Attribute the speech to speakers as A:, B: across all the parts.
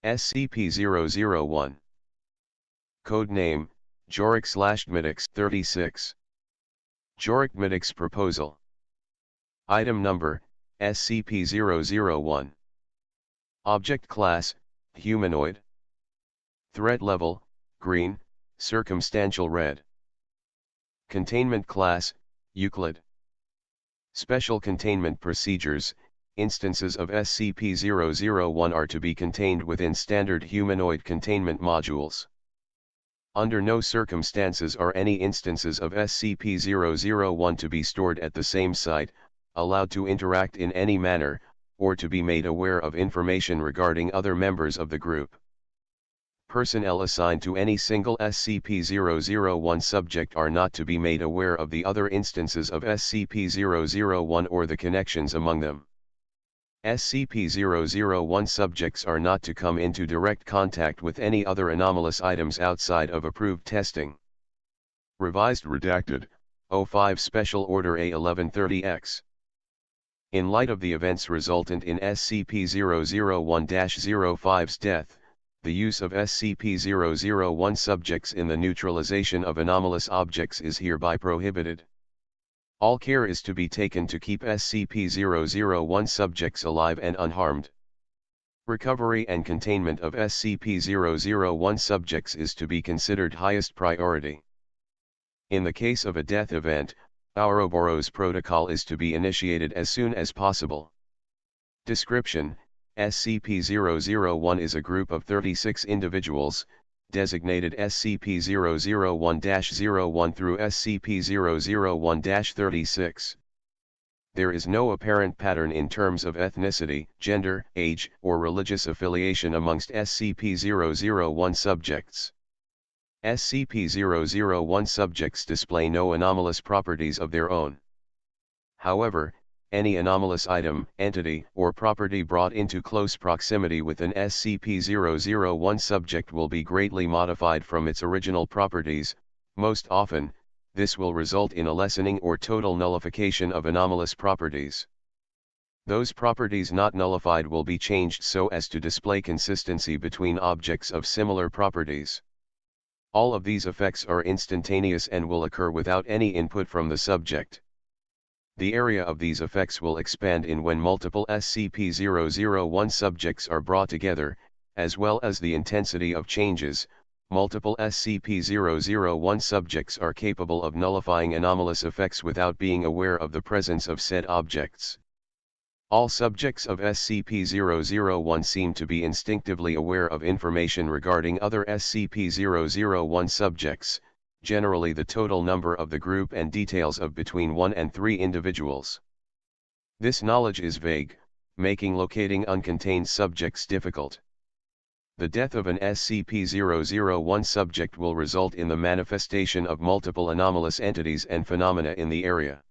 A: SCP-001. Code name, Jorix/Gmidix 36. Jorix Proposal. Item number, SCP-001. Object Class, Humanoid. Threat Level, Green, Circumstantial Red. Containment Class, Euclid. Special Containment Procedures. Instances of SCP-001 are to be contained within standard humanoid containment modules. Under no circumstances are any instances of SCP-001 to be stored at the same site, allowed to interact in any manner, or to be made aware of information regarding other members of the group. Personnel assigned to any single SCP-001 subject are not to be made aware of the other instances of SCP-001 or the connections among them. SCP-001 subjects are not to come into direct contact with any other anomalous items outside of approved testing. Revised Redacted, 05 Special Order A1130-X. In light of the events resultant in SCP-001-05's death, the use of SCP-001 subjects in the neutralization of anomalous objects is hereby prohibited. All care is to be taken to keep SCP-001 subjects alive and unharmed. Recovery and containment of SCP-001 subjects is to be considered highest priority. In the case of a death event, Ouroboros Protocol is to be initiated as soon as possible. Description: SCP-001 is a group of 36 individuals, designated SCP-001-01 through SCP-001-36. There is no apparent pattern in terms of ethnicity, gender, age, or religious affiliation amongst SCP-001 subjects. SCP-001 subjects display no anomalous properties of their own. However, any anomalous item, entity, or property brought into close proximity with an SCP-001 subject will be greatly modified from its original properties. Most often, this will result in a lessening or total nullification of anomalous properties. Those properties not nullified will be changed so as to display consistency between objects of similar properties. All of these effects are instantaneous and will occur without any input from the subject. The area of these effects will expand in when multiple SCP-001 subjects are brought together, as well as the intensity of changes. Multiple SCP-001 subjects are capable of nullifying anomalous effects without being aware of the presence of said objects. All subjects of SCP-001 seem to be instinctively aware of information regarding other SCP-001 subjects, generally the total number of the group and details of between 1 and 3 individuals. This knowledge is vague, making locating uncontained subjects difficult. The death of an SCP-001 subject will result in the manifestation of multiple anomalous entities and phenomena in the area.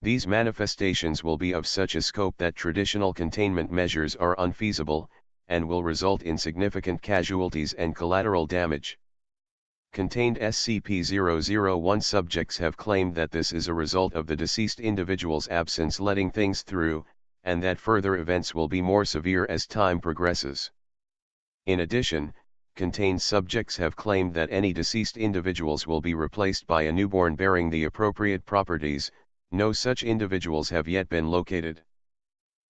A: These manifestations will be of such a scope that traditional containment measures are unfeasible, and will result in significant casualties and collateral damage. Contained SCP-001 subjects have claimed that this is a result of the deceased individual's absence letting things through, and that further events will be more severe as time progresses. In addition, contained subjects have claimed that any deceased individuals will be replaced by a newborn bearing the appropriate properties. No such individuals have yet been located.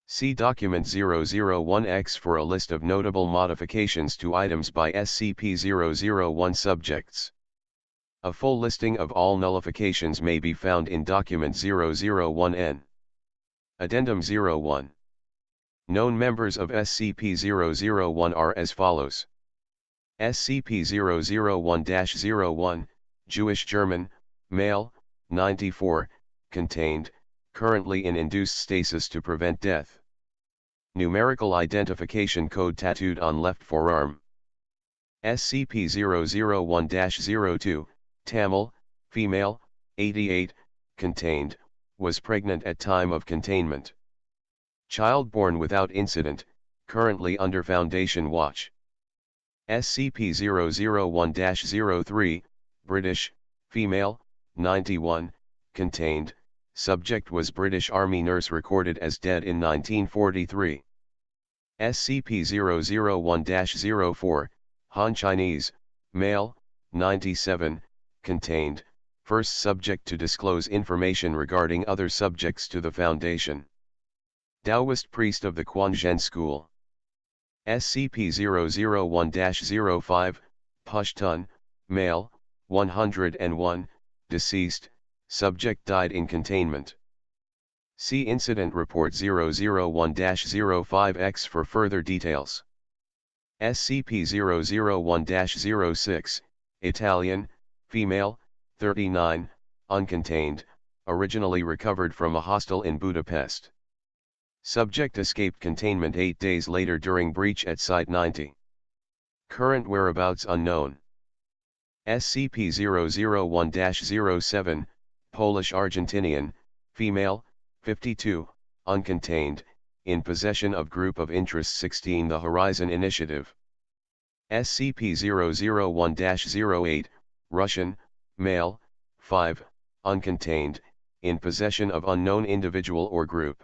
A: See Document 001-X for a list of notable modifications to items by SCP-001 subjects. A full listing of all nullifications may be found in Document 001-N. Addendum 01. Known members of SCP-001 are as follows. SCP-001-01, Jewish German, male, 94, contained, currently in induced stasis to prevent death. Numerical identification code tattooed on left forearm. SCP-001-02, Tamil, female, 88, contained, was pregnant at time of containment. Child born without incident, currently under Foundation watch. SCP-001-03, British, female, 91, contained, subject was British Army nurse recorded as dead in 1943. SCP-001-04, Han Chinese, male, 97, contained, first subject to disclose information regarding other subjects to the Foundation. Taoist priest of the Quanzhen School. SCP-001-05, Pushtun, male, 101, deceased, subject died in containment. See Incident Report 001-05X for further details. SCP-001-06, Italian, female, 39, uncontained, originally recovered from a hostel in Budapest. Subject escaped containment 8 days later during breach at Site 90. Current whereabouts unknown. SCP-001-07, Polish-Argentinian, female, 52, uncontained, in possession of Group of Interest 16 The Horizon Initiative. SCP-001-08, Russian, male, 5, uncontained, in possession of unknown individual or group.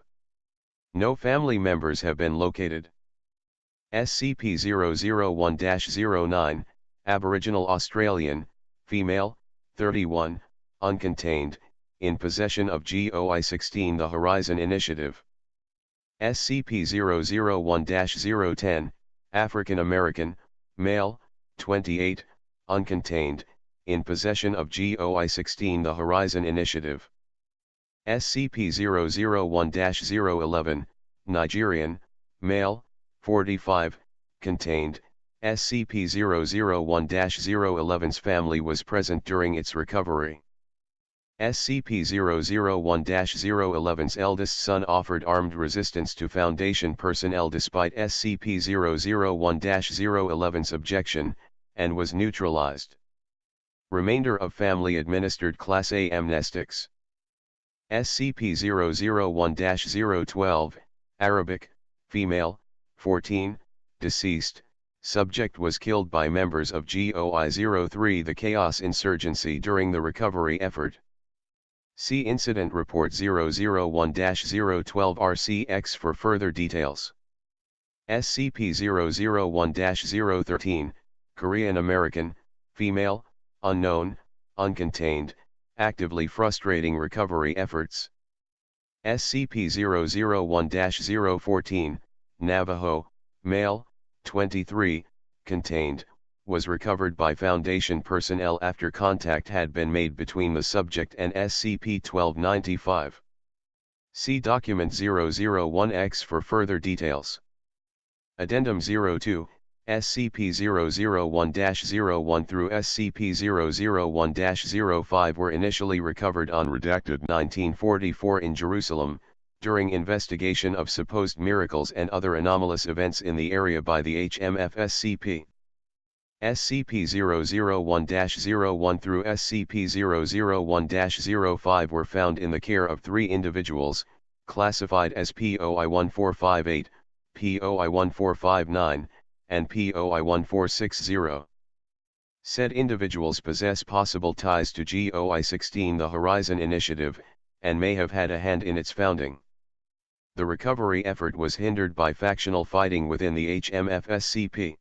A: No family members have been located. SCP-001-09, Aboriginal Australian, female, 31, uncontained, in possession of GOI-16 The Horizon Initiative. SCP-001-010, African American, male, 28, uncontained, in possession of GOI-16 The Horizon Initiative. SCP-001-011, Nigerian, male, 45, contained. SCP-001-011's family was present during its recovery. SCP-001-011's eldest son offered armed resistance to Foundation personnel despite SCP-001-011's objection, and was neutralized. Remainder of family administered Class A amnestics. SCP-001-012, Arabic, female, 14, deceased, subject was killed by members of GOI-03 The Chaos Insurgency during the recovery effort. See Incident Report 001-012-RCX for further details. SCP-001-013, Korean American, female, unknown, uncontained, actively frustrating recovery efforts. SCP-001-014, Navajo, male, 23, contained, was recovered by Foundation personnel after contact had been made between the subject and SCP-1295. See Document 001-X for further details. Addendum 02, SCP-001-01 through SCP-001-05 were initially recovered on redacted 1944 in Jerusalem, during investigation of supposed miracles and other anomalous events in the area by the HMF SCP. SCP-001-01 through SCP-001-05 were found in the care of 3 individuals, classified as POI-1458, POI-1459, and POI-1460. Said individuals possess possible ties to GOI-16 The Horizon Initiative, and may have had a hand in its founding. The recovery effort was hindered by factional fighting within the HMF SCP.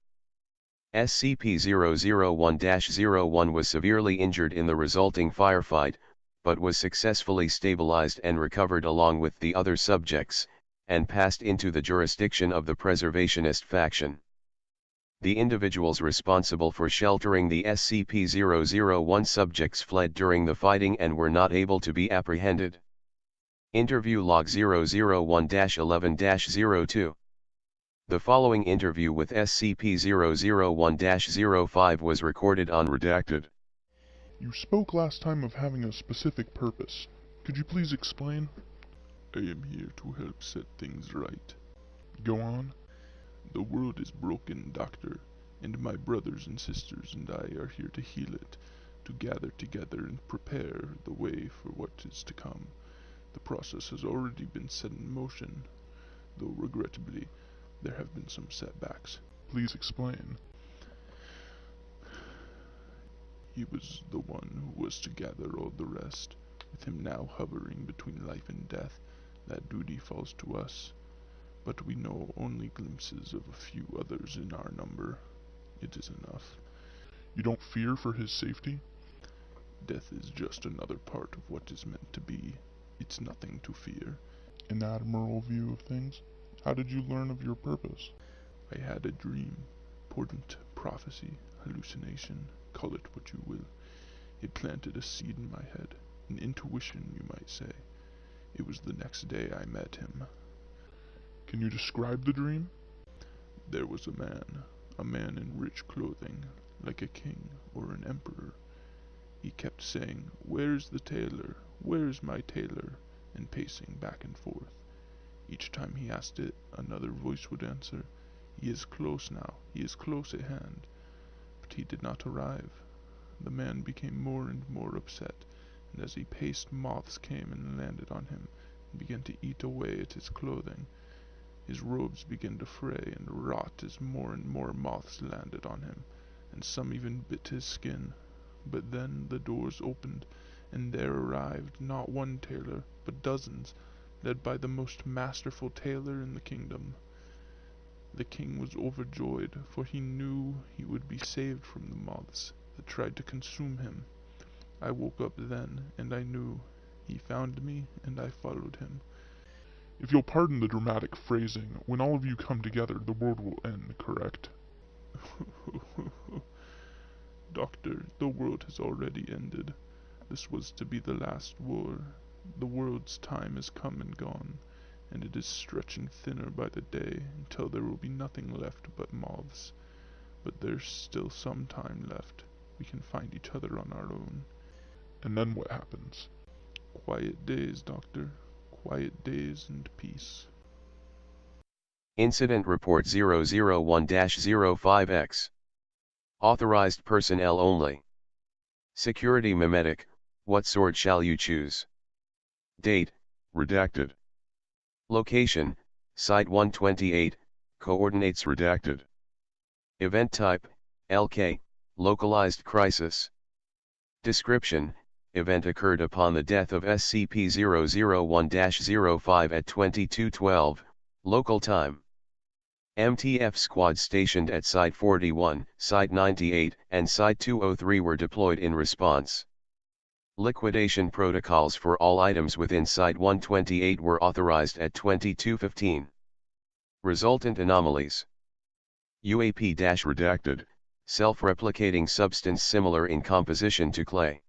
A: SCP-001-01 was severely injured in the resulting firefight, but was successfully stabilized and recovered along with the other subjects, and passed into the jurisdiction of the Preservationist faction. The individuals responsible for sheltering the SCP-001 subjects fled during the fighting and were not able to be apprehended. Interview Log 001-11-02. The following interview with SCP-001-05 was recorded on redacted.
B: You spoke last time of having a specific purpose. Could you please explain?
C: I am here to help set things right.
B: Go on.
C: The world is broken, Doctor, and my brothers and sisters and I are here to heal it, to gather together and prepare the way for what is to come. The process has already been set in motion, though regrettably, there have been some setbacks.
B: Please explain.
C: He was the one who was to gather all the rest. With him now hovering between life and death, that duty falls to us. but we know only glimpses of a few others in our number. It is enough.
B: You don't fear for his safety?
C: Death is just another part of what is meant to be. It's nothing to fear.
B: An admirable view of things? How did you learn of your purpose?
C: I had a dream, portent, prophecy, hallucination, call it what you will. It planted a seed in my head, an intuition, you might say. It was the next day I met him.
B: Can you describe the dream?
C: There was a man in rich clothing, like a king or an emperor. He kept saying, "Where's the tailor? Where's my tailor?" and pacing back and forth. Each time he asked it, another voice would answer, "He is close now, he is close at hand." But he did not arrive. The man became more and more upset, and as he paced, moths came and landed on him, and began to eat away at his clothing. His robes began to fray and rot as more and more moths landed on him, and some even bit his skin. But then the doors opened, and there arrived not one tailor, but dozens, led by the most masterful tailor in the kingdom. The king was overjoyed, for he knew he would be saved from the moths that tried to consume him. I woke up then, and I knew. He found me, and I followed him.
B: If you'll pardon the dramatic phrasing, when all of you come together, the world will end, correct?
C: Doctor, the world has already ended. This was to be the last war. The world's time has come and gone, and it is stretching thinner by the day until there will be nothing left but moths. But there's still some time left. We can find each other on our own.
B: And then what happens?
C: Quiet days, Doctor. Quiet days and peace.
A: Incident Report 001-05X. Authorized personnel only. Security Memetic, what sword shall you choose? Date, redacted. Location, Site 128, coordinates redacted. Event type, LK, localized crisis. Description, event occurred upon the death of SCP-001-05 at 2212, local time. MTF squad stationed at Site 41, Site 98, and Site 203 were deployed in response. Liquidation protocols for all items within Site 128 were authorized at 2215. Resultant anomalies. UAP-redacted, self-replicating substance similar in composition to clay.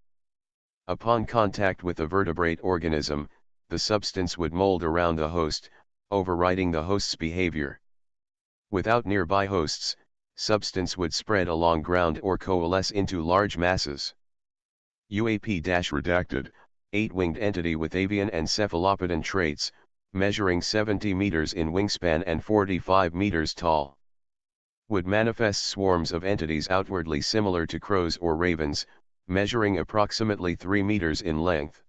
A: Upon contact with a vertebrate organism, the substance would mold around the host, overriding the host's behavior. Without nearby hosts, substance would spread along ground or coalesce into large masses. UAP-redacted, 8-winged entity with avian and cephalopodon traits, measuring 70 meters in wingspan and 45 meters tall. Would manifest swarms of entities outwardly similar to crows or ravens, measuring approximately 3 meters in length.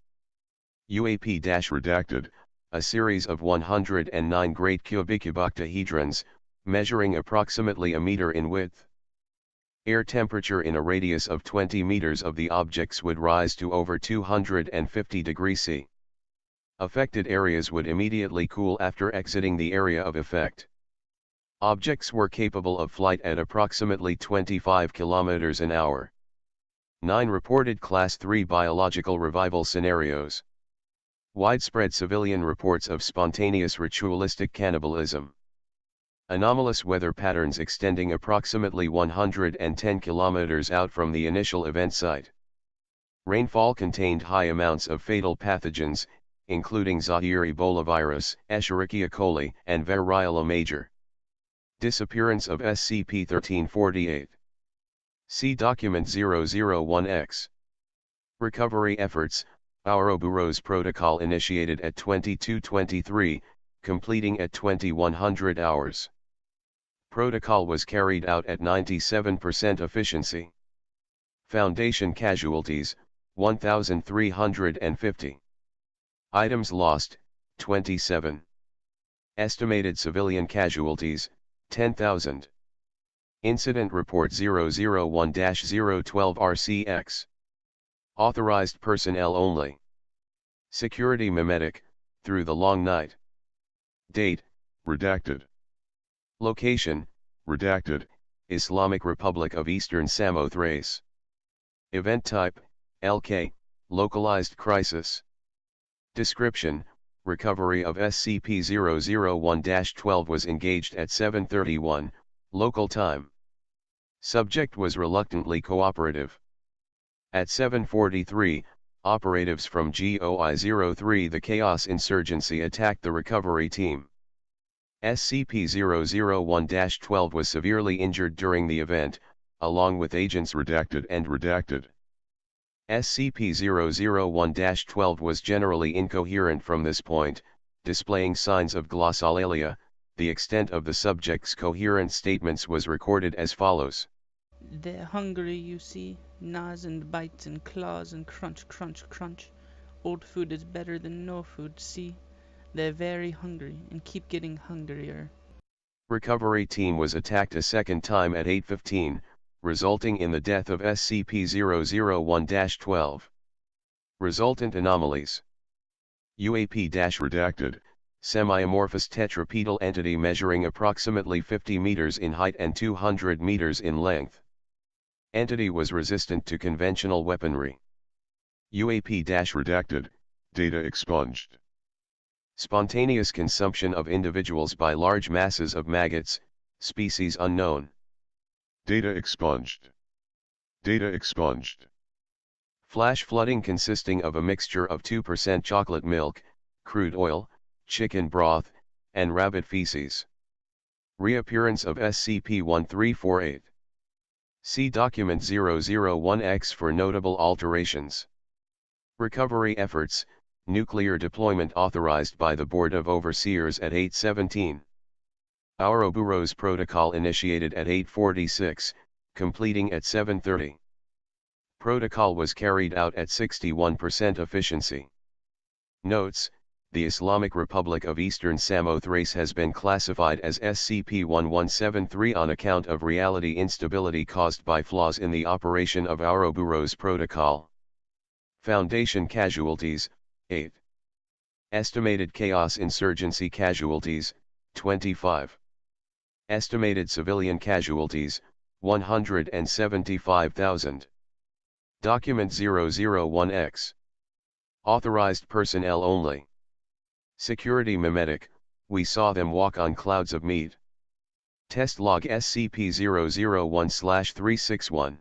A: UAP-redacted, a series of 109 great cubicuboctahedrons, measuring approximately a meter in width. Air temperature in a radius of 20 meters of the objects would rise to over 250 degrees C. Affected areas would immediately cool after exiting the area of effect. Objects were capable of flight at approximately 25 kilometers an hour. 9 reported Class 3 biological revival scenarios. Widespread civilian reports of spontaneous ritualistic cannibalism. Anomalous weather patterns extending approximately 110 kilometers out from the initial event site. Rainfall contained high amounts of fatal pathogens, including Zaire ebolavirus, Escherichia coli, and Variola major. Disappearance of SCP-1348. See Document 001X. Recovery efforts. Ouroboros Protocol initiated at 2223, completing at 2100 hours. Protocol was carried out at 97% efficiency. Foundation casualties, 1,350. Items lost, 27. Estimated civilian casualties, 10,000. Incident Report 001-012 RCX. Authorized personnel only. Security Memetic, through the long night. Date, redacted. Location, redacted, Islamic Republic of Eastern Samothrace. Event type, LK, localized crisis. Description, recovery of SCP-001-12 was engaged at 7:31, local time. Subject was reluctantly cooperative. At 7:43, operatives from GOI-03 the Chaos Insurgency attacked the recovery team. SCP-001-12 was severely injured during the event, along with agents redacted and redacted. SCP-001-12 was generally incoherent from this point, displaying signs of glossolalia. The extent of the subject's coherent statements was recorded as follows.
D: They're hungry, you see. Gnaws and bites and claws and crunch, crunch, crunch. Old food is better than no food, see? They're very hungry and keep getting hungrier.
A: Recovery team was attacked a second time at 8:15, resulting in the death of SCP-001-12. Resultant anomalies. UAP-redacted, semi-amorphous tetrapedal entity measuring approximately 50 meters in height and 200 meters in length. Entity was resistant to conventional weaponry. UAP-redacted, data expunged. Spontaneous consumption of individuals by large masses of maggots, species unknown. Data expunged. Data expunged. Flash flooding consisting of a mixture of 2% chocolate milk, crude oil, chicken broth, and rabbit feces. Reappearance of SCP-1348. See Document 001-X for notable alterations. Recovery efforts, nuclear deployment authorized by the Board of Overseers at 8:17. Ouroboros Protocol initiated at 8:46, completing at 7:30. Protocol was carried out at 61% efficiency. Notes: the Islamic Republic of Eastern Samothrace has been classified as SCP-1173 on account of reality instability caused by flaws in the operation of Ouroboros Protocol. Foundation casualties, 8. Estimated Chaos Insurgency casualties, 25. Estimated civilian casualties, 175,000. Document 001-X. Authorized personnel only. Security mimetic, we saw them walk on clouds of meat. Test log SCP-001/361.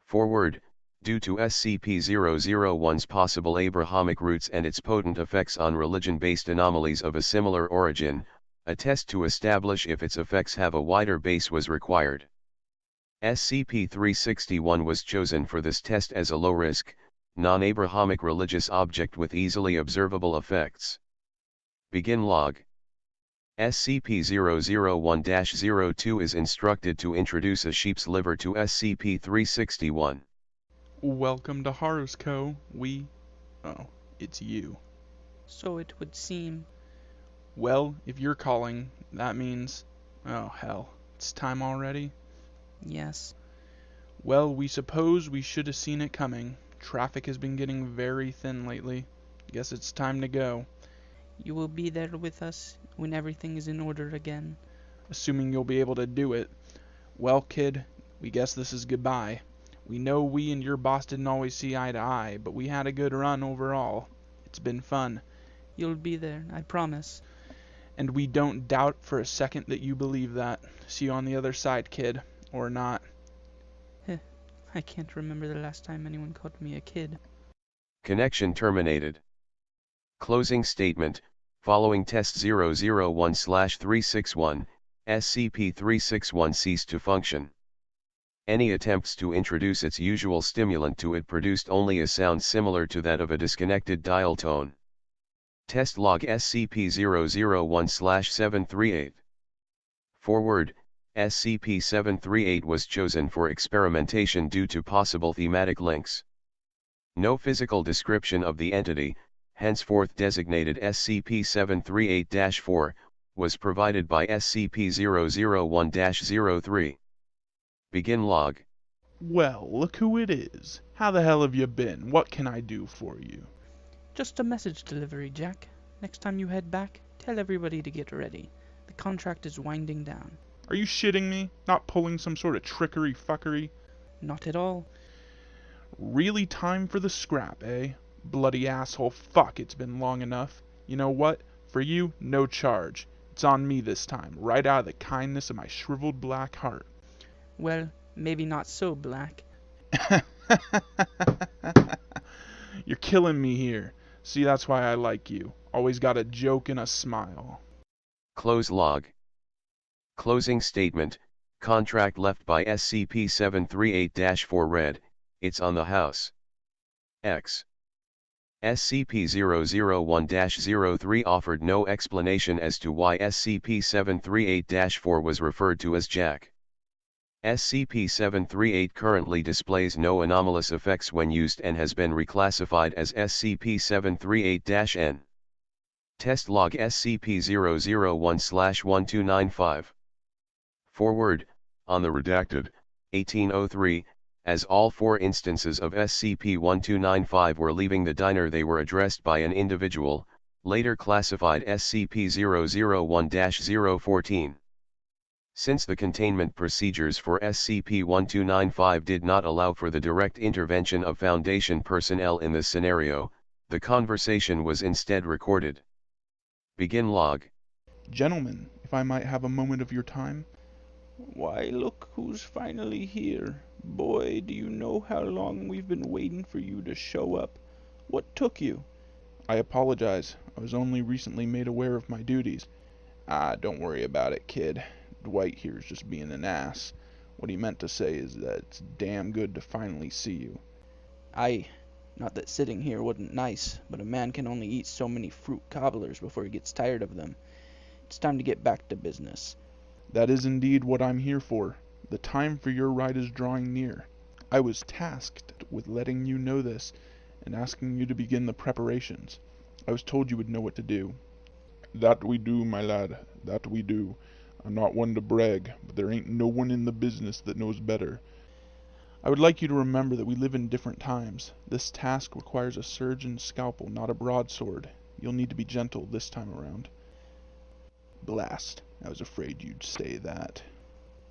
A: Forward, due to SCP-001's possible Abrahamic roots and its potent effects on religion-based anomalies of a similar origin, a test to establish if its effects have a wider base was required. SCP-361 was chosen for this test as a low-risk, non-Abrahamic religious object with easily observable effects. Begin log. SCP-001-02 is instructed to introduce a sheep's liver to SCP-361.
E: Welcome to Horus Co. Oh, it's you.
D: So it would seem.
E: Well, if you're calling, that means... Oh, hell. It's time already?
D: Yes.
E: Well, we suppose we should have seen it coming. Traffic has been getting very thin lately. Guess it's time to go.
D: You will be there with us when everything is in order again.
E: Assuming you'll be able to do it. Well, kid, we guess this is goodbye. We know we and your boss didn't always see eye to eye, but we had a good run overall. It's been fun.
D: You'll be there, I promise.
E: And we don't doubt for a second that you believe that. See you on the other side, kid. Or not.
D: I can't remember the last time anyone called me a kid.
A: Connection terminated. Closing statement. Following test 001/361, SCP-361 ceased to function. Any attempts to introduce its usual stimulant to it produced only a sound similar to that of a disconnected dial tone. Test log SCP-001/738. Forward, SCP-738 was chosen for experimentation due to possible thematic links. No physical description of the entity, henceforth designated SCP-738-4, was provided by SCP-001-03. Begin log.
E: Well, look who it is. How the hell have you been? What can I do for you?
D: Just a message delivery, Jack. Next time you head back, Tell everybody to get ready. The contract is winding down.
C: Are you shitting me? Not pulling some sort of trickery fuckery?
D: Not at all.
C: Really time for the scrap, eh? Bloody asshole, fuck, it's been long enough. You know what? For you, no charge. It's on me this time, right out of the kindness of my shriveled black heart.
D: Well, maybe not so black.
C: You're killing me here. See, that's why I like you. Always got a joke and a smile.
A: Close log. Closing statement. Contract left by SCP-738-4 read, it's on the house. X. SCP-001-03 offered no explanation as to why SCP-738-4 was referred to as Jack. SCP-738 currently displays no anomalous effects when used and has been reclassified as SCP-738-N. Test log SCP-001/1295. Forward, on the redacted, 1803, as all 4 instances of SCP-1295 were leaving the diner, they were addressed by an individual, later classified SCP-001-014. Since the containment procedures for SCP-1295 did not allow for the direct intervention of Foundation personnel in this scenario, the conversation was instead recorded. Begin log.
C: Gentlemen, if I might have a moment of your time.
E: Why, look who's finally here. Boy, do you know how long we've been waiting for you to show up. What took you?
C: I apologize. I was only recently made aware of my duties. Don't worry about it, kid. Dwight here's just being an ass. What he meant to say is that it's damn good to finally see you.
E: Aye, not that sitting here wasn't nice, but a man can only eat so many fruit cobblers before he gets tired of them. It's time to get back to business.
C: That is indeed what I'm here for. The time for your ride is drawing near. I was tasked with letting you know this and asking you to begin the preparations. I was told you would know what to do. That we do, my lad, that we do. I'm not one to brag, but there ain't no one in the business that knows better. I would like you to remember that we live in different times. This task requires a surgeon's scalpel, not a broadsword. You'll need to be gentle this time around. Blast. I was afraid you'd say that.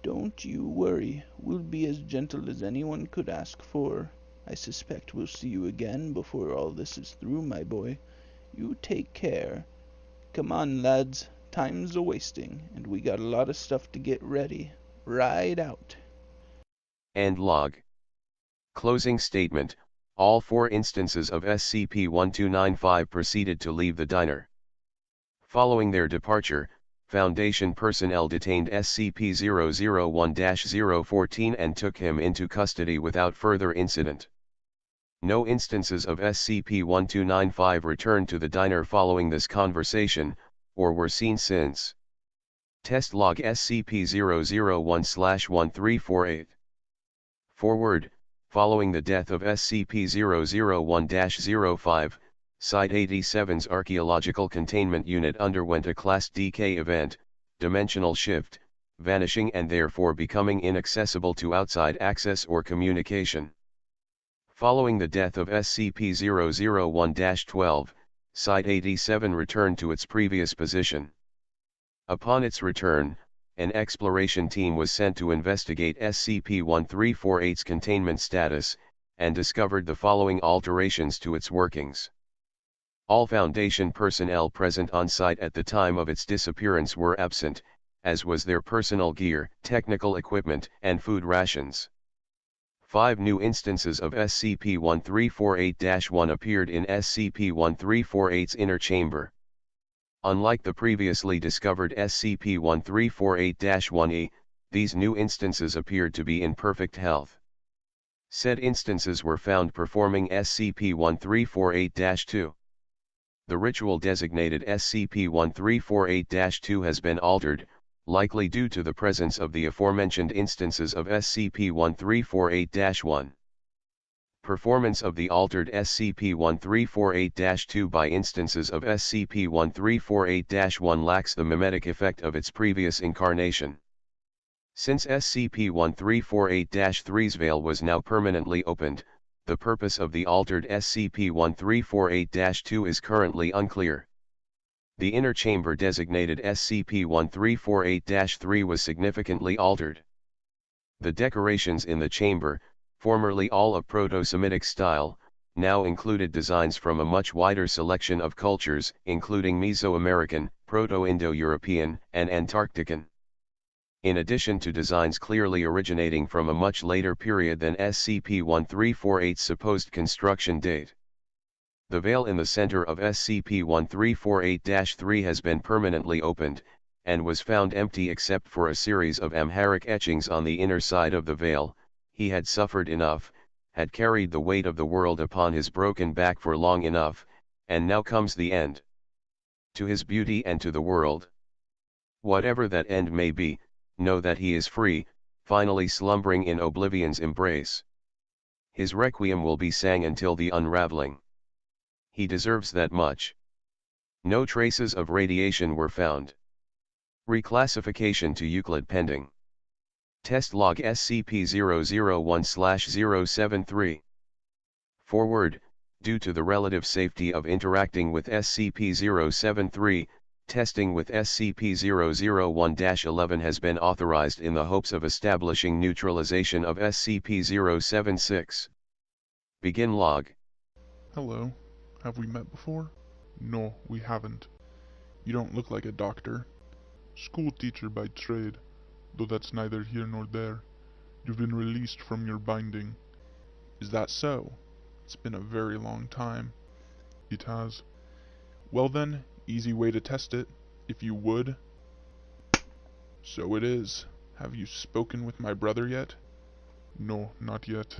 E: Don't you worry. We'll be as gentle as anyone could ask for. I suspect we'll see you again before all this is through, my boy. You take care. Come on, lads. Time's a-wasting, and we got a lot of stuff to get ready. Ride out.
A: End log. Closing statement. All 4 instances of SCP-1295 proceeded to leave the diner. Following their departure, Foundation personnel detained SCP-001-014 and took him into custody without further incident. No instances of SCP-1295 returned to the diner following this conversation, or were seen since. Test log SCP-001/1348. Forward, following the death of SCP-001-05, Site-87's Archaeological Containment Unit underwent a Class DK event, dimensional shift, vanishing and therefore becoming inaccessible to outside access or communication. Following the death of SCP-001-12, Site-87 returned to its previous position. Upon its return, an exploration team was sent to investigate SCP-1348's containment status, and discovered the following alterations to its workings. All Foundation personnel present on site at the time of its disappearance were absent, as was their personal gear, technical equipment, and food rations. 5 new instances of SCP-1348-1 appeared in SCP-1348's inner chamber. Unlike the previously discovered SCP-1348-1E, these new instances appeared to be in perfect health. Said instances were found performing SCP-1348-2. The ritual designated SCP-1348-2 has been altered, likely due to the presence of the aforementioned instances of SCP-1348-1. Performance of the altered SCP-1348-2 by instances of SCP-1348-1 lacks the mimetic effect of its previous incarnation. Since SCP-1348-3's veil was now permanently opened, the purpose of the altered SCP-1348-2 is currently unclear. The inner chamber designated SCP-1348-3 was significantly altered. The decorations in the chamber, formerly all of Proto-Semitic style, now included designs from a much wider selection of cultures, including Mesoamerican, Proto-Indo-European, and Antarctican. In addition to designs clearly originating from a much later period than SCP-1348's supposed construction date. The veil in the center of SCP-1348-3 has been permanently opened, and was found empty except for a series of Amharic etchings on the inner side of the veil. He had suffered enough, had carried the weight of the world upon his broken back for long enough, and now comes the end. To his beauty and to the world. Whatever that end may be, know that he is free, finally slumbering in oblivion's embrace. His requiem will be sang until the unraveling. He deserves that much. No traces of radiation were found. Reclassification to Euclid pending. Test log SCP-001/073. Forward, due to the relative safety of interacting with SCP-073, testing with SCP-001-11 has been authorized in the hopes of establishing neutralization of SCP-076. Begin log.
B: Hello. Have we met before? No, we haven't. You don't look like a doctor. School teacher by trade, though that's neither here nor there. You've been released from your binding.
C: Is that so? It's been a very long time.
B: It has.
C: Well then, easy way to test it, if you would. So it is. Have you spoken with my brother yet?
B: No, not yet.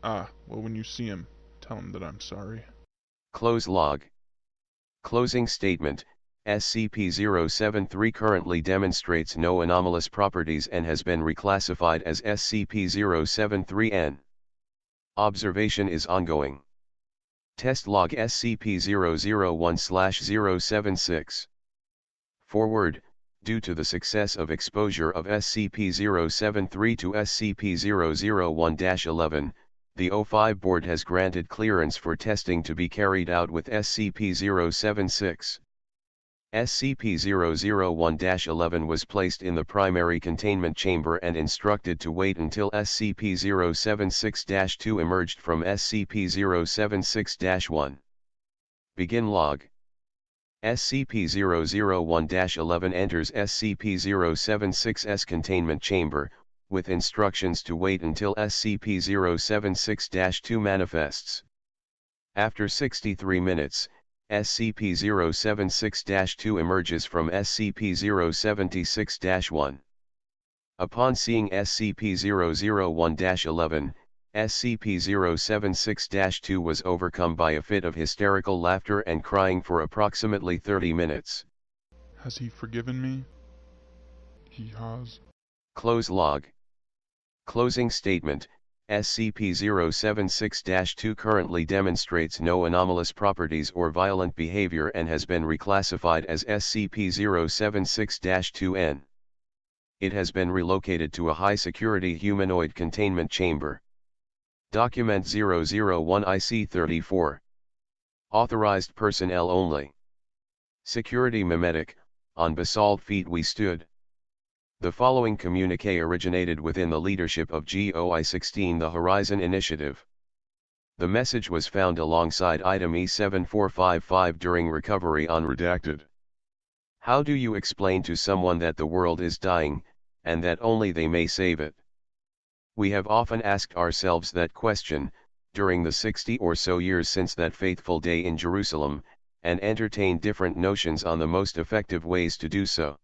C: Ah, well when you see him, tell him that I'm sorry.
A: Close log. Closing statement. SCP-073 currently demonstrates no anomalous properties and has been reclassified as SCP-073-N. Observation is ongoing. Test log SCP-001/076. Forward, due to the success of exposure of SCP-073 to SCP-001-11, the O5 board has granted clearance for testing to be carried out with SCP-076. SCP-001-11 was placed in the primary containment chamber and instructed to wait until SCP-076-2 emerged from SCP-076-1. Begin log. SCP-001-11 enters SCP-076's containment chamber, with instructions to wait until SCP-076-2 manifests. After 63 minutes, SCP-076-2 emerges from SCP-076-1. Upon seeing SCP-001-11, SCP-076-2 was overcome by a fit of hysterical laughter and crying for approximately 30 minutes.
B: Has he forgiven me? He has.
A: Close log. Closing statement. SCP-076-2 currently demonstrates no anomalous properties or violent behavior and has been reclassified as SCP-076-2-N. It has been relocated to a high-security humanoid containment chamber. Document 001-IC-34. Authorized personnel only. Security mimetic, on basalt feet we stood. The following communique originated within the leadership of GOI-16, the Horizon Initiative. The message was found alongside item E7455 during recovery on redacted. How do you explain to someone that the world is dying, and that only they may save it? We have often asked ourselves that question, during the 60 or so years since that fateful day in Jerusalem, and entertained different notions on the most effective ways to do so.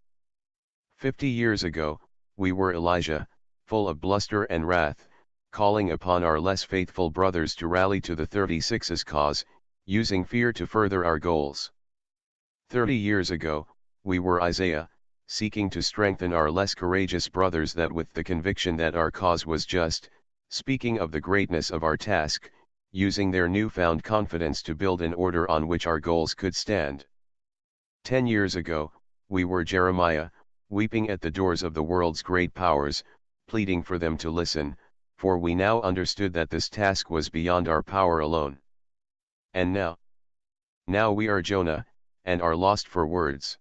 A: 50 years ago, we were Elijah, full of bluster and wrath, calling upon our less faithful brothers to rally to the 36's cause, using fear to further our goals. 30 years ago, we were Isaiah, seeking to strengthen our less courageous brothers that with the conviction that our cause was just, speaking of the greatness of our task, using their newfound confidence to build an order on which our goals could stand. 10 years ago, we were Jeremiah, weeping at the doors of the world's great powers, pleading for them to listen, for we now understood that this task was beyond our power alone. And now we are Jonah, and are lost for words.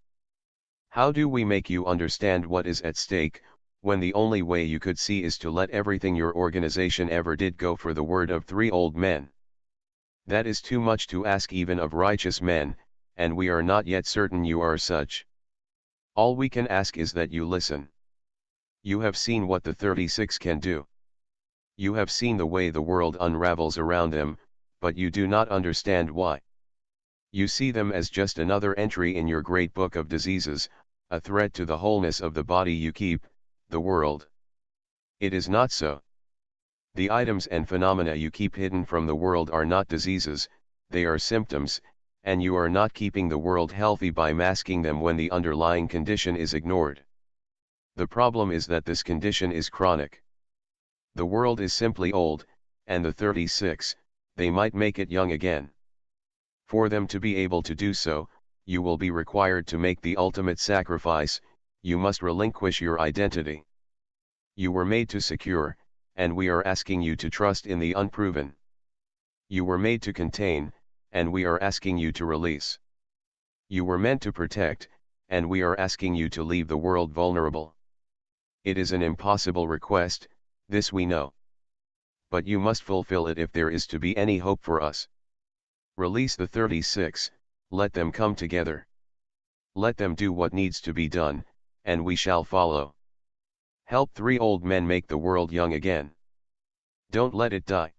A: How do we make you understand what is at stake, when the only way you could see is to let everything your organization ever did go for the word of 3 old men? That is too much to ask even of righteous men, and we are not yet certain you are such. All we can ask is that you listen. You have seen what the 36 can do. You have seen the way the world unravels around them, but you do not understand why. You see them as just another entry in your great book of diseases, a threat to the wholeness of the body you keep, the world. It is not so. The items and phenomena you keep hidden from the world are not diseases, they are symptoms, and you are not keeping the world healthy by masking them when the underlying condition is ignored. The problem is that this condition is chronic. The world is simply old, and the 36, they might make it young again. For them to be able to do so, you will be required to make the ultimate sacrifice, you must relinquish your identity. You were made to secure, and we are asking you to trust in the unproven. You were made to contain, and we are asking you to release. You were meant to protect, and we are asking you to leave the world vulnerable. It is an impossible request, this we know. But you must fulfill it if there is to be any hope for us. Release the 36, let them come together. Let them do what needs to be done, and we shall follow. Help 3 old men make the world young again. Don't let it die.